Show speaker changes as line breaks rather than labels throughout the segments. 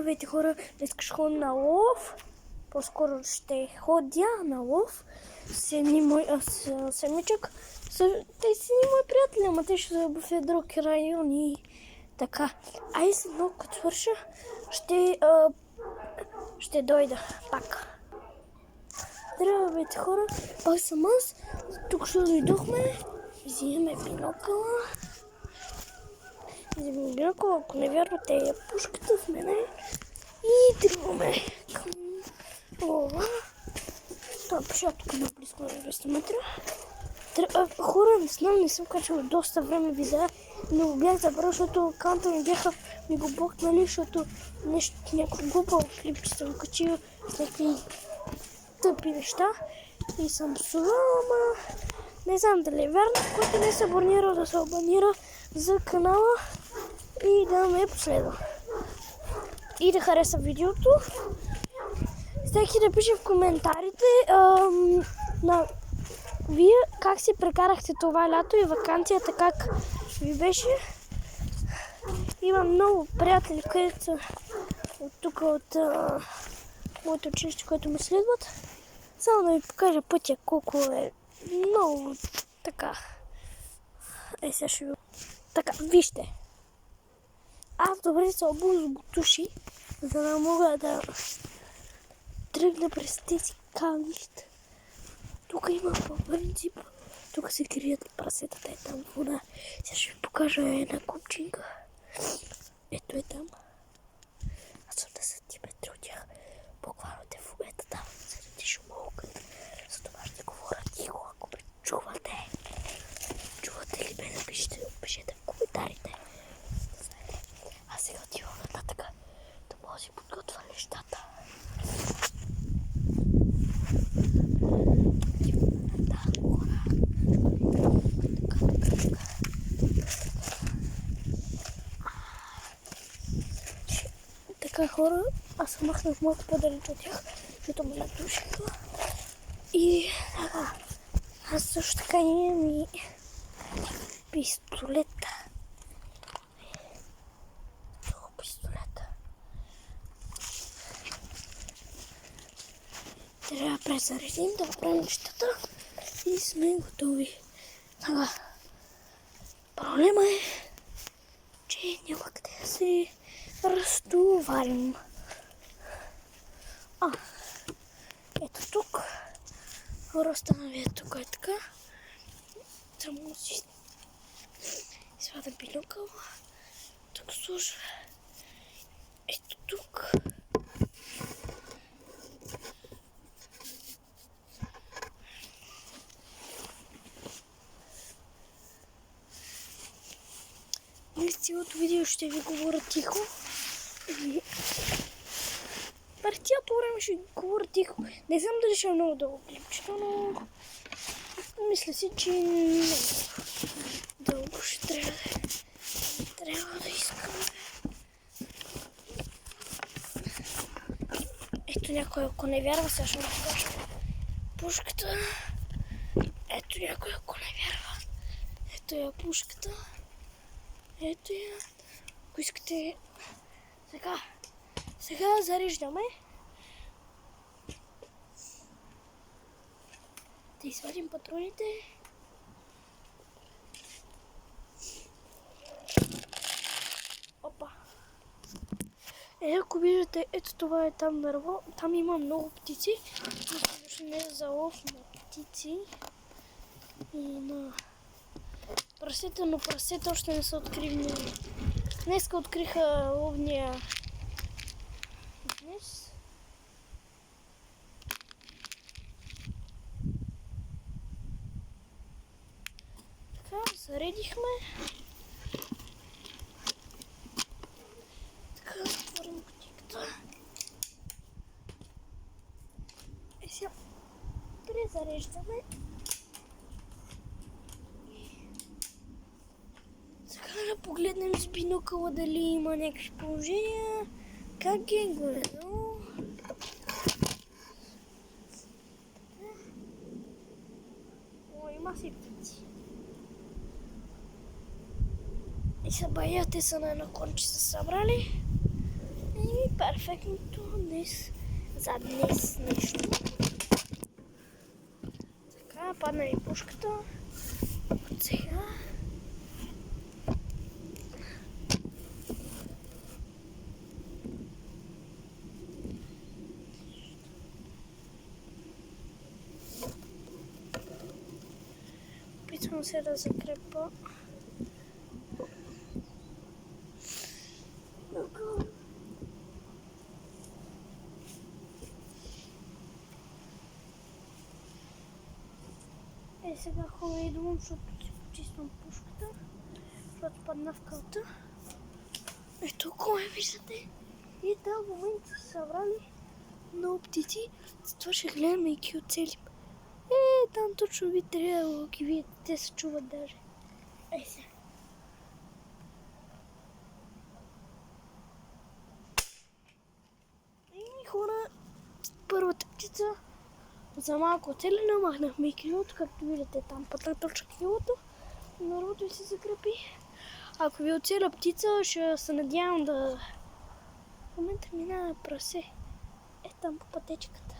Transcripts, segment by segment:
Здравейте хора, днес ще ходя на лов. По-скоро ще ходя на лов с един мой семичък. Те си ни мои приятели, ама те ще са в друг район и така. Ай, след много като свърша, ще дойда пак. Здравейте хора, пак съм аз. Тук ще дойдохме, взимаме бинокъла. Взимаме бинокъла, ако не вярвате, е пушката в мене. И тръгваме към лова. Това пише тук на близко на 200 метра. Хора, не знам, не съм качвал доста време видеа, но го бях забрал, защото канта ми бяха ми го блокнали, защото някакво глупаво клипче съм качил с някакви тъпи неща и съм псувал, ама не знам дали е вярно, който не се абонира да се абонира за канала и да ме последва. И да хареса видеото. Всеки да пише в коментарите вие как си прекарахте това лято и ваканцията, как ви беше. Имам много приятели, където са от тук, от моето училище, което ме следват. Само да ви покажа пътя, колко е много така. Сега ще ви... Така, вижте. Аз добре се обух с бутуши, за да мога да тръгна през тези камънища. Тук има по принцип. Тук се крият прасетата, е там вода. Сега ще ви покажа една купчинка. Ето е там. Аз съм 10 метра от тях. Буквално те в момента там, заради шумолка. За това ще говоря тихо, ако ме чувате. Чувате ли ме? Напишете в коментарите. А сега отивам нататък, да може да си подготвя нещата. Така хора, аз се махнах малко по-далеч от тях, защото ме надушиха. И така, аз също така имам и пистолета. Трябва да презаредим, да оправим нещата и сме готови. Така, проблема е, че няма къде да се разтоварим. Ето тук. Разстановя тук е така. Само си извада бинокъл. Тук сложа. Ето тук. През цялото видео ще ви говоря тихо. През цялото време ще ви говоря тихо. Не знам дали ще е много дълго клипчето, но мисля си, че много дълго ще трябва да искаме. Ето някой, ако не вярва, сега ще му покажа пушката. Ето някой, ако не вярва. Ето я пушката. Ето я. Ако искате... Сега зареждаме. Да извадим патроните. Опа. Ако виждате, ето това е там дърво. Там има много птици. Не за лов на птици. И на прасета, но прасета още не са открили. Днеска откриха ловния днес. Така, заредихме. Така, отворим кутийката. Сега презареждаме. Сега да погледнем с бинокъла дали има някакви положения. Как е горе-долу? О, има си птици. И са баяте са на едно конче са събрали. И перфектно. перфектното днес, за днес нещо. Така, падна и пушката. От сега. Опитвам се да закрепа. Сега хора идвам, защото си почиствам пушката, защото падна в кълта. Ето, кой виждате? И да, в момента са събрали много птици, затова ще гледаме и ги оцелим. Там точно ви трябва да ги видите, те се чуват даже. Сега. И хора, първата птица за малко оцелена, махнахме и крилото, както видите там пътна точка крилото. Народу и се закрепи. Ако ви оцеля птица, ще се надявам да... В момента минава прасе. Там по пътечката.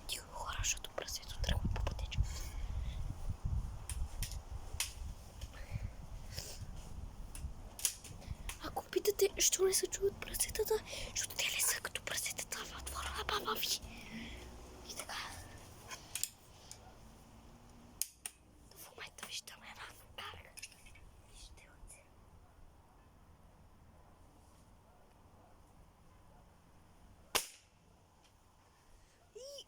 Тихо хора, защото прасето тръгва по пътечката. Ако питате, що не се чуват прасетата, защото те не са като прасетата в двора на баба ви. И така. В момента виждаме една карга. Вижте отзе.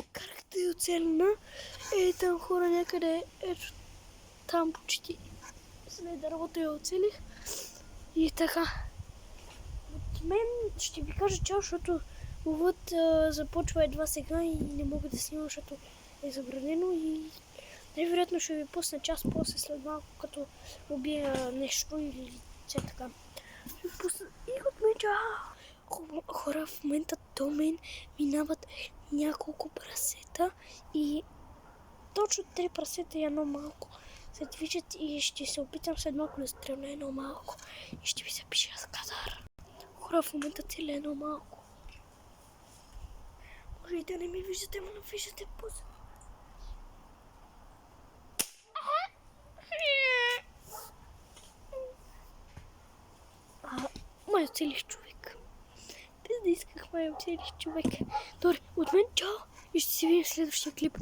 И каргата е оцелена. Там хора някъде, ето там почти след дървото я оцелих. И така. От мен ще ви кажа чао, защото ловът започва едва сега и не мога да снимам, защото е забранено и най-вероятно ще ви пусна час после след малко, като убия нещо или все така. Ще ви пусна и от мен чао! Хора, в момента до мен минават няколко прасета и точно 3 прасета и едно малко се движат и ще се опитам след малко да стрелна едно малко и ще ви запиша с кадър. Хора, в момента целя едно малко. Може и да не ми виждате, но виждате пуза. Май оцелих човек. Без да исках, май оцелих човек. Добре, от мен чао и ще се видим в следващия клип.